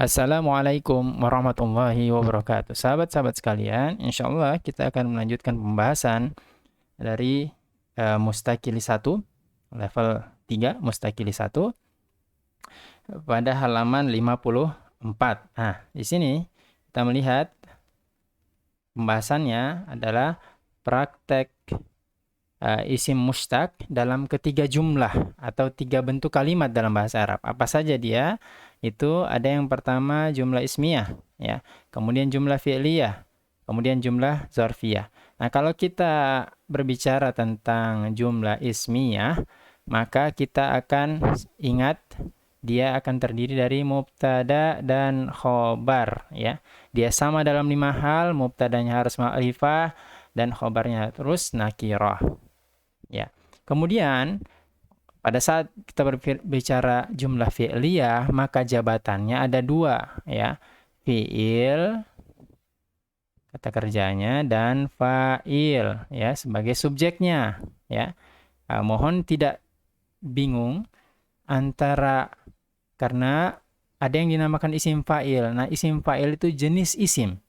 Assalamualaikum warahmatullahi wabarakatuh. Sahabat-sahabat sekalian, insya Allah kita akan melanjutkan pembahasan dari Mustaqili 1, level 3 Mustaqili 1, pada halaman 54. Nah, di sini kita melihat pembahasannya adalah praktek isim mustaq dalam ketiga jumlah atau tiga bentuk kalimat dalam bahasa Arab. Apa saja dia? Itu ada yang pertama jumlah ismiyah, ya. Kemudian jumlah fi'liyah, kemudian jumlah zarfiyah. Nah, kalau kita berbicara tentang jumlah ismiyah, maka kita akan ingat dia akan terdiri dari mubtada dan khobar, ya. Dia sama dalam 5 hal, mubtadanya harus ma'rifah dan khobarnya terus nakirah. Ya. Kemudian pada saat kita berbicara jumlah fi'liyah, maka jabatannya ada 2, ya. Fi'il, kata kerjanya, dan fa'il, ya, sebagai subjeknya, ya. Mohon tidak bingung antara, karena ada yang dinamakan isim fa'il. Nah, isim fa'il itu jenis isim.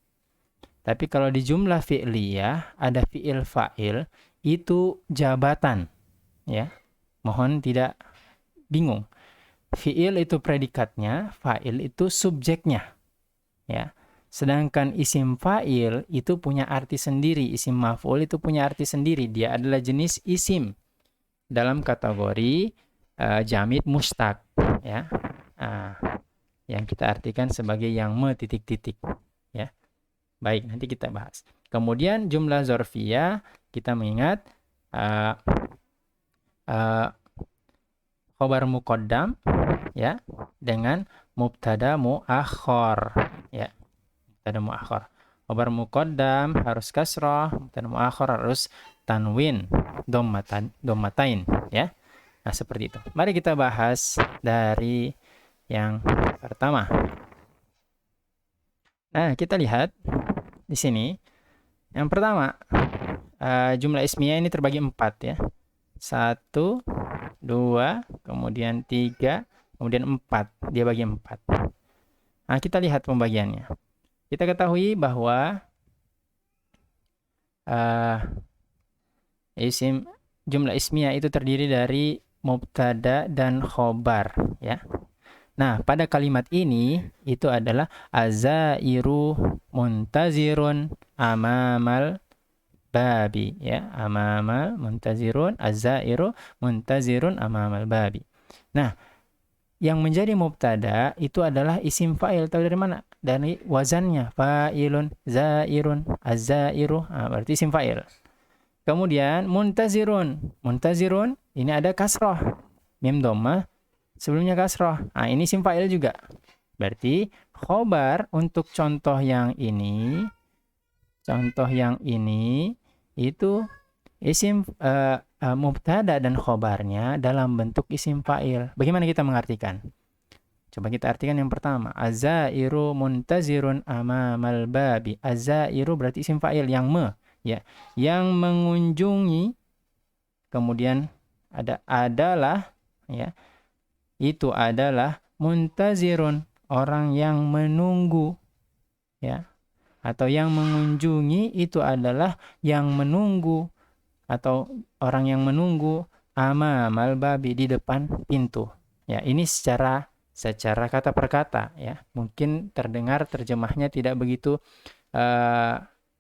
Tapi kalau di jumlah fi'liyah ada fi'il fa'il, itu jabatan, ya. Mohon tidak bingung. Fi'il itu predikatnya, fa'il itu subjeknya, ya. Sedangkan isim fa'il itu punya arti sendiri, isim maf'ul itu punya arti sendiri. Dia adalah jenis isim dalam kategori jamid mustaq, ya. Yang kita artikan sebagai yang titik-titik, ya. Baik, nanti kita bahas. Kemudian jumlah zorfiyah, kita mengingat khobar muqaddam, ya, dengan mubtada muakhar, ya. Mubtada muakhar. Khobar muqaddam harus kasrah, mubtada muakhar harus tanwin, dhammatain, ya. Nah, seperti itu. Mari kita bahas dari yang pertama. Nah, kita lihat di sini. Yang pertama, jumlah ismiyah ini terbagi 4, ya. 1, 2, kemudian 3, kemudian 4. Dia bagi 4. Nah, kita lihat pembagiannya. Kita ketahui bahwa jumlah ismiyah itu terdiri dari mubtada dan khobar, ya. Nah, pada kalimat ini itu adalah azairu muntazirun amamal babi, ya. Amamal muntazirun, azairu muntazirun amamal babi. Nah, yang menjadi mubtada itu adalah isim fa'il. Tahu dari mana? Dari wazannya, fa'ilun, zairun, azairu. Nah, berarti isim fa'il. Kemudian muntazirun. Muntazirun ini ada kasroh, mim dhammah, sebelumnya kasroh. Nah, ini isim fa'il juga. Berarti khobar untuk contoh yang ini itu isim mubtada dan khobarnya dalam bentuk isim fa'il. Bagaimana kita mengartikan? Coba kita artikan yang pertama. Azairu muntazirun amamal babi. Azairu berarti isim fa'il yang ya. Yang mengunjungi, kemudian adalah, ya. Itu adalah muntazirun, orang yang menunggu, ya. Atau yang mengunjungi itu adalah yang menunggu, atau orang yang menunggu amamal babi, di depan pintu. Ya, ini secara kata per kata, ya. Mungkin terdengar terjemahnya tidak begitu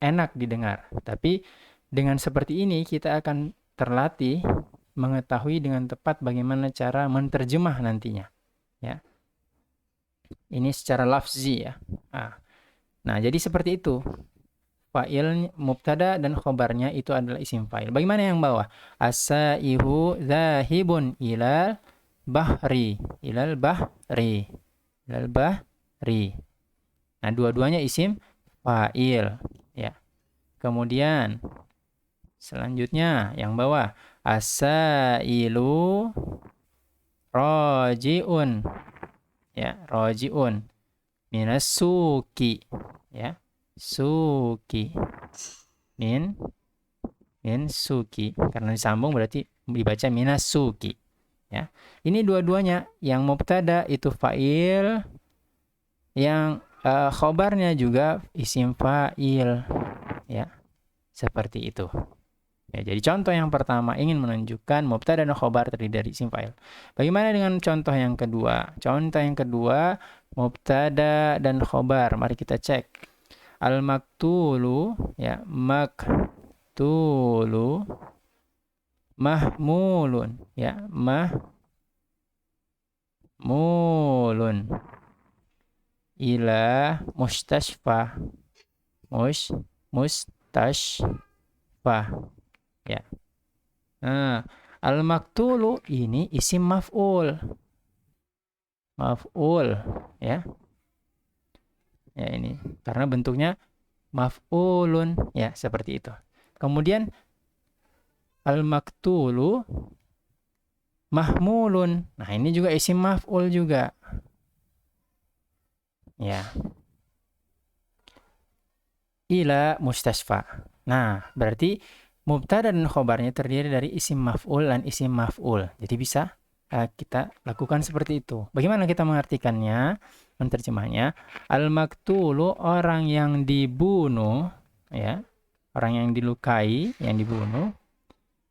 enak didengar. Tapi dengan seperti ini kita akan terlatih mengetahui dengan tepat bagaimana cara menerjemah nantinya, ya. Ini secara lafzi, ya. Nah, jadi seperti itu. Fa'il, mubtada dan khobarnya itu adalah isim fa'il. Bagaimana yang bawah? As-saihu zahibun ilal bahri. Ilal bahri. Ilal bahri. Nah, dua-duanya isim fa'il, ya. Kemudian selanjutnya yang bawah, as-sailu raji'un, ya, raji'un minas suki, ya. Suki min suki, karena disambung berarti dibaca minas suki, ya. Ini dua-duanya, yang mubtada itu fa'il, yang khobarnya juga isim fa'il, ya. Seperti itu. Ya, jadi contoh yang pertama ingin menunjukkan mubtada dan khobar terdiri dari isim fa'il. Bagaimana dengan contoh yang kedua? Contoh yang kedua, mubtada dan khobar. Mari kita cek. Al-maktulu, ya, maktulu, mahmulun, ya, mahmulun ila mustashfa, mustashfa, ya. Nah, al-maktulu ini isim maf'ul. Maf'ul, ya. Ya ini karena bentuknya maf'ulun, ya seperti itu. Kemudian al-maktulu mahmulun. Nah, ini juga isim maf'ul juga. Ya. Ila mustasfa. Nah, berarti mubtada dan khobarnya terdiri dari isim maf'ul dan isim maf'ul. Jadi bisa kita lakukan seperti itu. Bagaimana kita mengartikannya? Menerjemahnya, al-maktulu orang yang dibunuh, ya. Orang yang dilukai, yang dibunuh.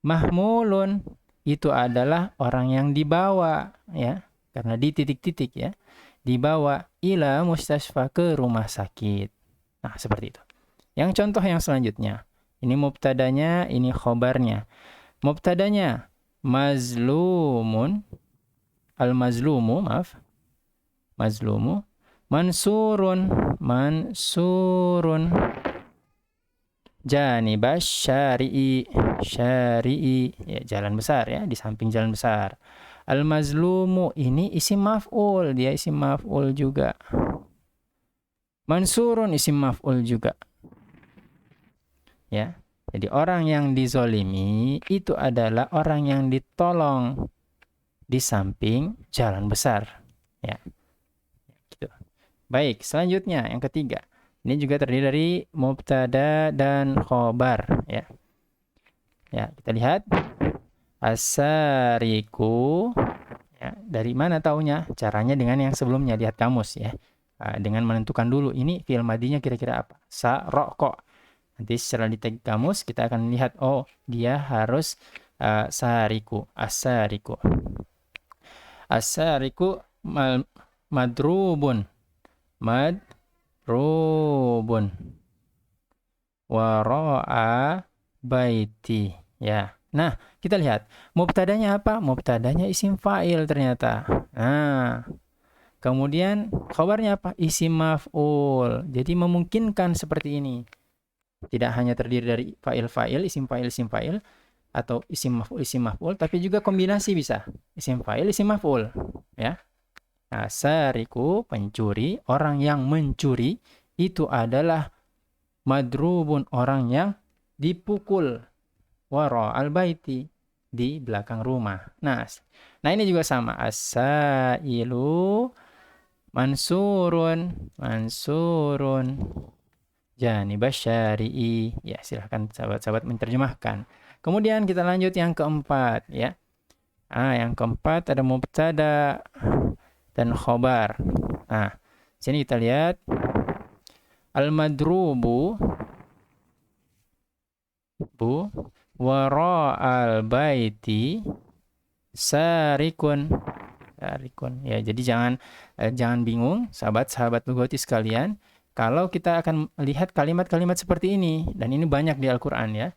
Mahmulun itu adalah orang yang dibawa, ya. Karena di titik-titik, ya. Dibawa ila mustasfa, ke rumah sakit. Nah, seperti itu. Yang contoh yang selanjutnya. Ini mubtadanya, ini khobarnya. Mubtadanya mazlumun, al-mazlumu, maaf. Mazlumu, mansurun, mansurun. Janibas syari'i, syari'i, ya jalan besar, ya, di samping jalan besar. Al-mazlumu ini isim maf'ul, dia isim maf'ul juga. Mansurun isim maf'ul juga. Ya. Jadi orang yang dizolimi itu adalah orang yang ditolong di samping jalan besar. Ya. Gitu. Baik, selanjutnya yang ketiga. Ini juga terdiri dari mubtada dan khobar, ya. Ya, kita lihat asariku, ya, dari mana taunya? Caranya dengan yang sebelumnya, lihat kamus, ya. Dengan menentukan dulu ini fi'il madinya kira-kira apa. Saroko. Nanti setelah di tag kamus kita akan lihat, oh dia harus sariku, asariku. Asariku madrubun, madrubun, wara'a baiti, ya. Nah, kita lihat mubtadanya apa? Mubtadanya isim fa'il ternyata. Nah, kemudian khabarnya apa? Isim maf'ul. Jadi memungkinkan seperti ini. Tidak hanya terdiri dari fa'il, isim fa'il, atau isim maf'ul, tapi juga kombinasi bisa. Isim fa'il, isim maf'ul, ya. Nah, sariku, pencuri, orang yang mencuri, itu adalah madrubun, orang yang dipukul. Wara al-baiti, di belakang rumah. Nah, ini juga sama. As-sailu mansurun, mansurun. Janibas syari'i. Ya, silahkan sahabat-sahabat menerjemahkan. Kemudian kita lanjut yang keempat, ya. Yang keempat ada mubtada dan khobar. Nah, sini kita lihat al-madrubu wara'al baiti sarikun. Sarikun. Ya, jadi jangan bingung sahabat-sahabat lugati sekalian. Kalau kita akan lihat kalimat-kalimat seperti ini, dan ini banyak di Al-Quran, ya.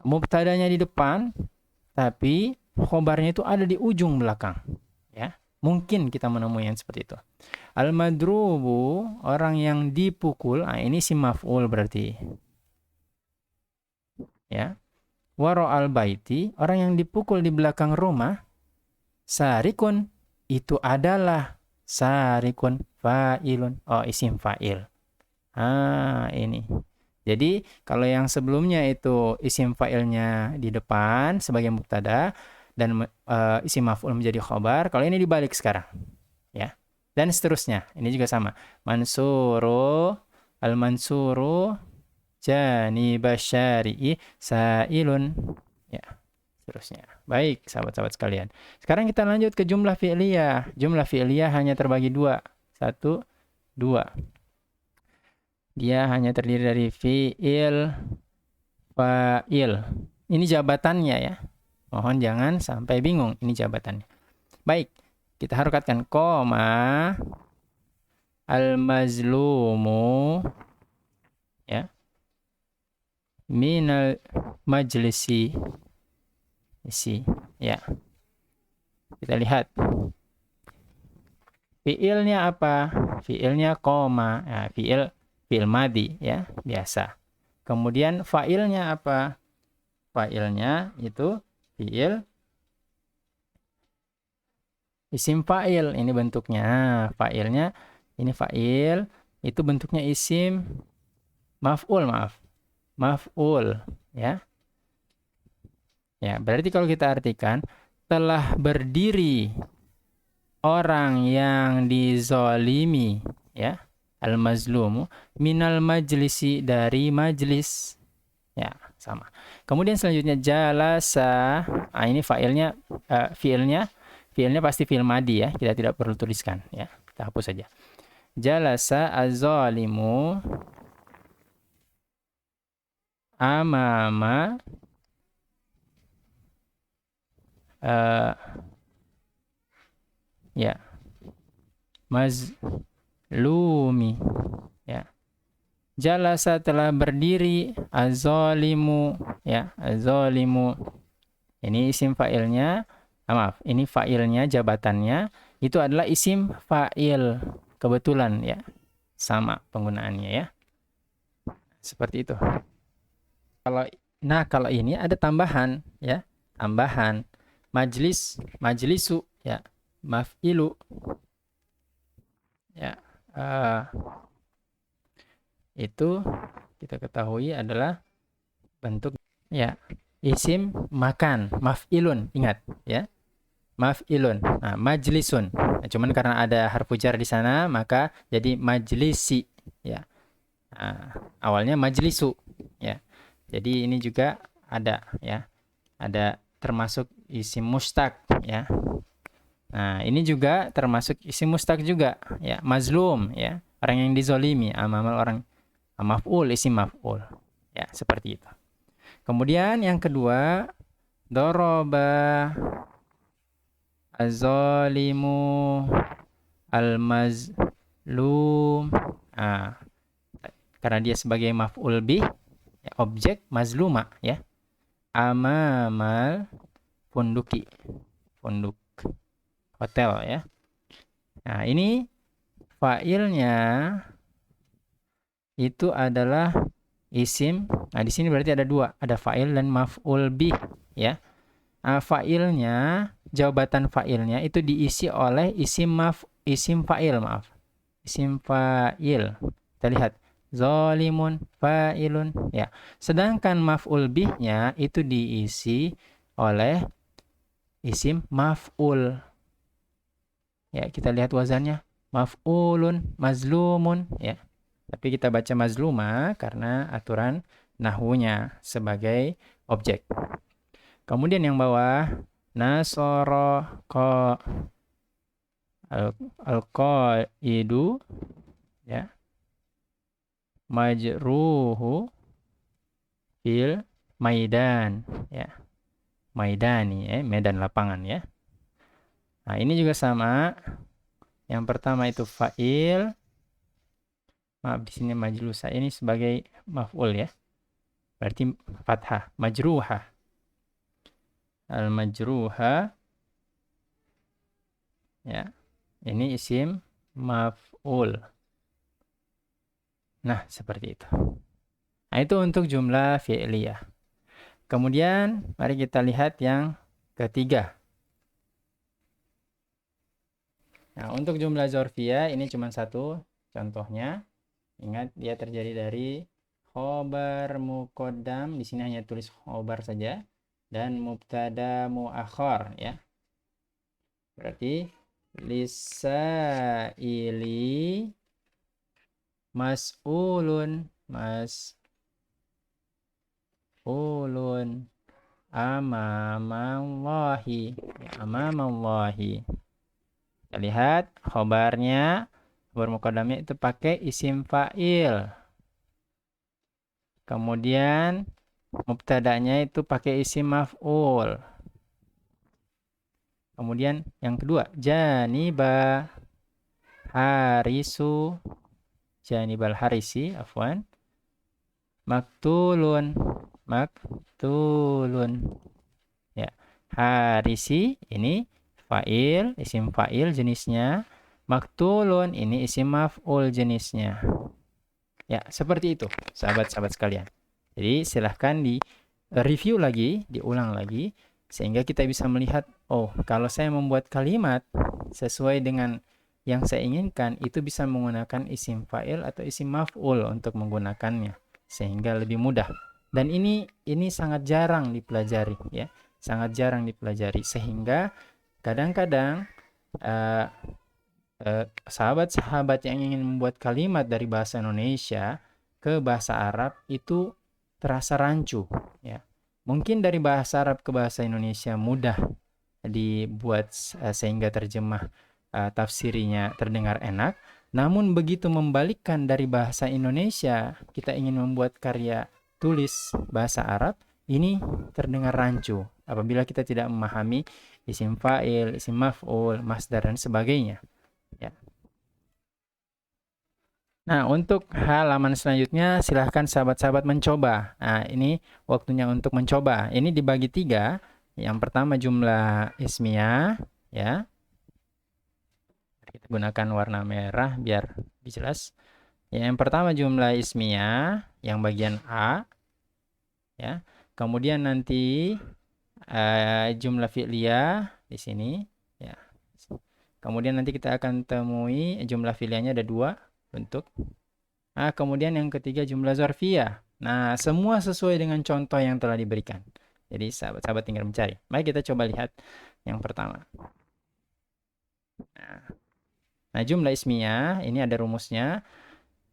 Mubtadanya di depan, tapi khobarnya itu ada di ujung belakang, ya. Mungkin kita menemui yang seperti itu. Al-madrubu, orang yang dipukul, ini si maf'ul berarti, ya. Wara'al baiti, orang yang dipukul di belakang rumah. Sarikun, itu adalah sarikun fa'ilun, isim fa'il. Ini. Jadi kalau yang sebelumnya itu isim fa'ilnya di depan sebagai mubtada dan isim maf'ul menjadi khobar, kalau ini dibalik sekarang, ya. Dan seterusnya. Ini juga sama. Mansuru, al-mansuru janibas syari'i sa'ilun, ya. Seterusnya. Baik, sahabat-sahabat sekalian. Sekarang kita lanjut ke jumlah fi'liyah. Jumlah fi'liyah hanya terbagi dua. Satu, 2. Dia hanya terdiri dari fi'il, fa'il. Ini jabatannya ya. Mohon jangan sampai bingung, ini jabatannya. Baik, kita harokatkan koma al-mazlumu ya. Minal majlisi ya. Kita lihat. Fiilnya apa? Fiilnya koma. Ya, fiil madi ya, biasa. Kemudian fa'ilnya apa? Fa'ilnya itu fiil isim fa'il. Ini bentuknya. Fa'ilnya ini fa'il, itu bentuknya isim maf'ul, maf'ul ya. Ya, berarti kalau kita artikan telah berdiri orang yang dizolimi ya, al-mazlumu minal majlisi, dari majlis ya, sama. Kemudian selanjutnya jalasa. Nah, ini fa'ilnya fiilnya pasti fiil madi ya, kita tidak perlu tuliskan ya, kita hapus saja. Jalasa az-zalimu amama ya mazlumi ya. Jalasa telah berdiri, az-zalimu ya, az-zalimu. Ini isim fa'ilnya, maaf, ini fa'ilnya, jabatannya itu adalah isim fa'il. Kebetulan ya, sama penggunaannya ya. Seperti itu. Kalau ini ada tambahan ya, tambahan majlisu ya, maf'ilu ya. Itu kita ketahui adalah bentuk ya, isim makan, maf'ilun, ingat ya, maf'ilun. Nah, majlisun. Nah, cuman karena ada harfu jar di sana maka jadi majlisi ya. Nah, awalnya majlisu ya. Jadi ini juga ada ya. Ada termasuk isim mustaq ya. Nah, ini juga termasuk isim mustaq juga ya, mazlum ya, orang yang dizolimi, amamal orang, maf'ul, isim maf'ul ya, seperti itu. Kemudian yang kedua, doroba az-zalimu al-mazlum. Nah, karena dia sebagai maf'ul bih ya, objek mazluma ya, amamal funduki, funduk hotel ya. Nah, ini fa'ilnya itu adalah isim. Nah, di sini berarti ada dua, ada fa'il dan maf'ul bih ya. Fa'ilnya, jawabatan fa'ilnya itu diisi oleh isim fa'il, maaf. Isim fa'il. Kita lihat, zalimun fa'ilun ya. Sedangkan maf'ul bihnya itu diisi oleh isim maf'ul. Ya, kita lihat wazannya, maf'ulun, mazlumun ya. Tapi kita baca mazluma karena aturan nahwunya sebagai objek. Kemudian yang bawah, nasoro al-qaidu ya, majruhu fil maidan ya, maidani ya, medan lapangan ya. Nah, ini juga sama. Yang pertama itu fa'il, maaf di sini majlusa, ini sebagai maf'ul ya, berarti fathah, majruha, al-majruha ya, ini isim maf'ul. Nah, seperti itu. Nah, itu untuk jumlah fi'liyah. Kemudian mari kita lihat yang ketiga. Nah, untuk jumlah zorfiyah ini cuma satu contohnya. Ingat, dia terjadi dari khobar muqaddam, di sini hanya tulis khobar saja, dan mubtada muakhar ya. Berarti lisaili mas'ulun amamallahi ya, amamallahi. Kita lihat khobarnya Khabar muqaddamnya itu pakai isim fa'il. Kemudian mubtada'nya itu pakai isim maf'ul. Kemudian yang kedua, janiba harisu, janibal harisi, afwan. Maktulun, maktulun. Ya, harisi ini fa'il, isim fa'il jenisnya. Maktulun ini isim maf'ul jenisnya. Ya, seperti itu, sahabat-sahabat sekalian. Jadi, silahkan di review lagi, diulang lagi, sehingga kita bisa melihat, oh, kalau saya membuat kalimat sesuai dengan yang saya inginkan, itu bisa menggunakan isim fa'il atau isim maf'ul untuk menggunakannya, sehingga lebih mudah. Dan ini sangat jarang dipelajari, ya, sangat jarang dipelajari, sehingga kadang-kadang sahabat-sahabat yang ingin membuat kalimat dari bahasa Indonesia ke bahasa Arab itu terasa rancu, ya. Mungkin dari bahasa Arab ke bahasa Indonesia mudah dibuat sehingga terjemah tafsirinya terdengar enak, namun begitu membalikkan dari bahasa Indonesia kita ingin membuat karya tulis bahasa Arab, ini terdengar rancu apabila kita tidak memahami isim fa'il, isim maf'ul, masdar dan sebagainya. Ya. Nah, untuk halaman selanjutnya silahkan sahabat-sahabat mencoba. Nah, ini waktunya untuk mencoba. Ini dibagi 3. Yang pertama jumlah ismiyah, ya. Kita gunakan warna merah biar lebih jelas. Yang pertama jumlah ismiyah, yang bagian A, ya. Kemudian nanti jumlah fi'liyah di sini, ya. Kemudian nanti kita akan temui jumlah fi'liyahnya ada 2 bentuk. Nah, kemudian yang ketiga jumlah zarfiyah. Nah, semua sesuai dengan contoh yang telah diberikan. Jadi sahabat-sahabat tinggal mencari. Mari kita coba lihat yang pertama. Nah, jumlah ismiyah ini ada rumusnya.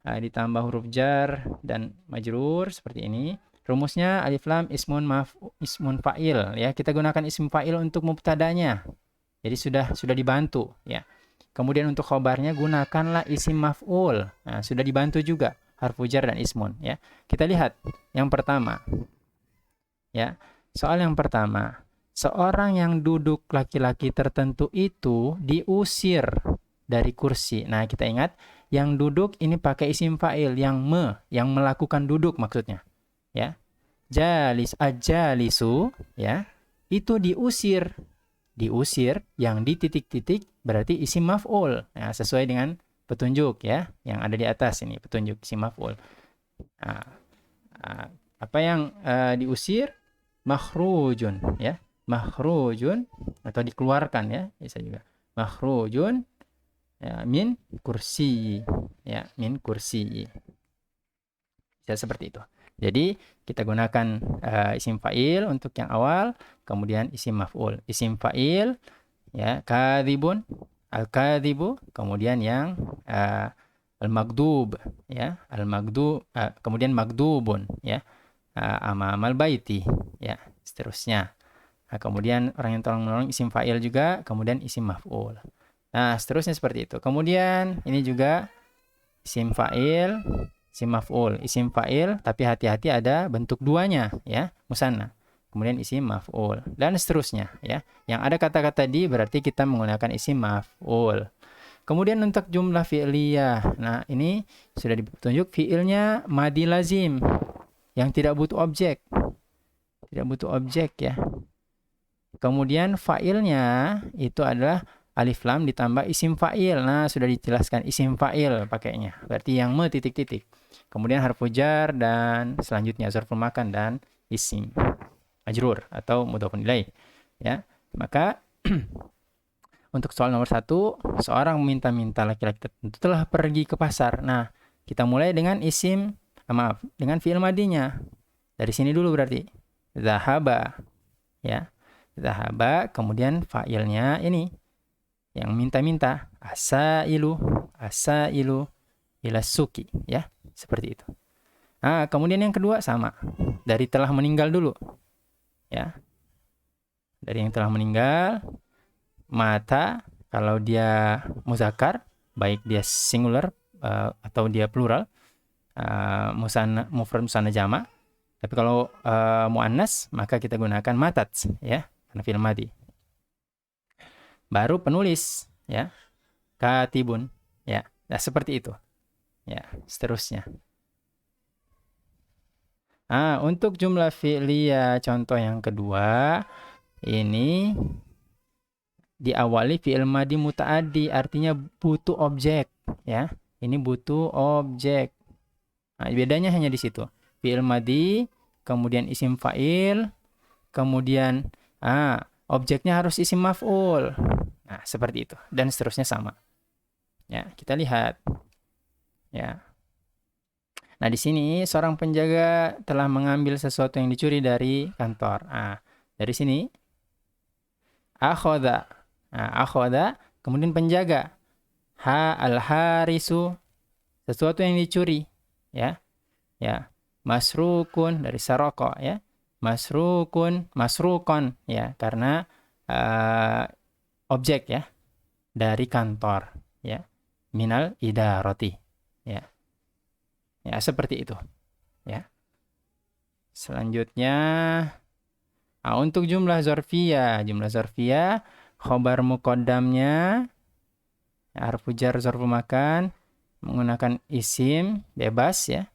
Ditambah huruf jar dan majrur seperti ini. Rumusnya alif lam ismun fa'il, ya. Kita gunakan isim fa'il untuk mubtadanya. Jadi sudah dibantu, ya. Kemudian untuk khobarnya gunakanlah isim maf'ul. Nah, sudah dibantu juga harfu jar dan ismun, ya. Kita lihat yang pertama. Ya. Soal yang pertama. Seorang yang duduk laki-laki tertentu itu diusir dari kursi. Nah, kita ingat yang duduk ini pakai isim fa'il, yang melakukan duduk maksudnya. Ya. Jalis ajalisu, ya. Itu diusir. Diusir yang di titik-titik berarti isim maf'ul. Nah, sesuai dengan petunjuk, ya, yang ada di atas ini, petunjuk isim maf'ul. Nah, apa yang diusir? Makhrujun, ya. Makhrujun atau dikeluarkan, ya, bisa juga. Makhrujun, ya, min kursi, ya, min kursi. Bisa seperti itu. Jadi kita gunakan isim fa'il untuk yang awal, kemudian isim maf'ul. Isim fa'il, ya, kadzibun, al-kadzibu, kemudian yang al-maghdub, ya, al-maghdub, kemudian maghdubun, ya, amamal baiti, ya, seterusnya. Nah, kemudian orang yang tolong menolong isim fa'il juga, kemudian isim maf'ul. Nah, seterusnya seperti itu. Kemudian ini juga isim fa'il, isim maf'ul. Isim fa'il tapi hati-hati ada bentuk duanya, ya, musanna. Kemudian isim maf'ul dan seterusnya, ya. Yang ada kata-kata di berarti kita menggunakan isim maf'ul. Kemudian untuk jumlah fi'liyah. Nah, ini sudah ditunjuk fi'ilnya madi lazim yang tidak butuh objek. Tidak butuh objek, ya. Kemudian fa'ilnya itu adalah alif lam ditambah isim fa'il. Nah, sudah dijelaskan isim fa'il pakainya. Berarti yang titik-titik. Kemudian harfu jar dan selanjutnya zarful makan dan isim majrur atau mudhofun ilaih, ya. Maka untuk soal nomor 1, seorang meminta-minta laki-laki tertentu telah pergi ke pasar. Nah, kita mulai dengan dengan fi'il madinya. Dari sini dulu berarti. Zahaba, ya. Zahaba, kemudian fa'ilnya ini yang minta-minta, asailu ila suki, ya. Seperti itu. Nah, kemudian yang kedua sama. Dari telah meninggal dulu. Ya. Dari yang telah meninggal, mata kalau dia muzakkar baik dia singular atau dia plural, musanna mufrad musanna jama'. Tapi kalau muannas maka kita gunakan matat ya, karena fi'il madhi. Baru penulis ya, katibun ya. Nah, seperti itu. Ya, seterusnya. Untuk jumlah fi'liyah contoh yang kedua ini diawali fi'il madhi muta'addi, artinya butuh objek ya. Ini butuh objek. Nah, bedanya hanya di situ. Fi'il madhi, kemudian isim fa'il, kemudian objeknya harus isim maf'ul. Nah, seperti itu dan seterusnya sama. Ya, kita lihat. Ya. Nah, di sini seorang penjaga telah mengambil sesuatu yang dicuri dari kantor. Dari sini akhoda. Akhoda, kemudian penjaga. Al-harisu, sesuatu yang dicuri, ya. Ya. Masrukun dari saroko, ya. Masrukon, ya, karena objek ya dari kantor, ya. Minal idaroti, ya. Ya, seperti itu. Ya. Selanjutnya, untuk jumlah zorfiyah. Jumlah zorfiyah, khobar muqaddamnya, harfu jar zorfu makan, menggunakan isim bebas ya.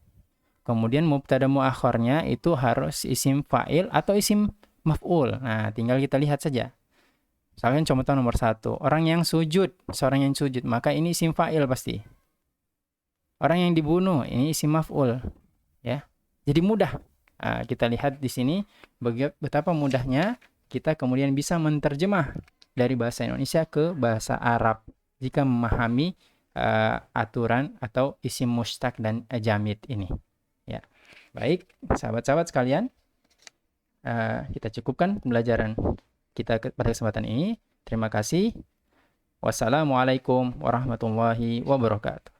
Kemudian mubtada muakhornya itu harus isim fa'il atau isim maf'ul. Nah, tinggal kita lihat saja. Misalkan contoh nomor 1, orang yang sujud, seorang yang sujud, maka ini isim fa'il pasti. Orang yang dibunuh, ini isim maf'ul, ya. Jadi mudah. Kita lihat di sini betapa mudahnya kita kemudian bisa menerjemah dari bahasa Indonesia ke bahasa Arab jika memahami aturan atau isim mustaq dan jamid ini. Ya, baik, sahabat-sahabat sekalian, kita cukupkan pembelajaran kita pada kesempatan ini. Terima kasih. Wassalamualaikum warahmatullahi wabarakatuh.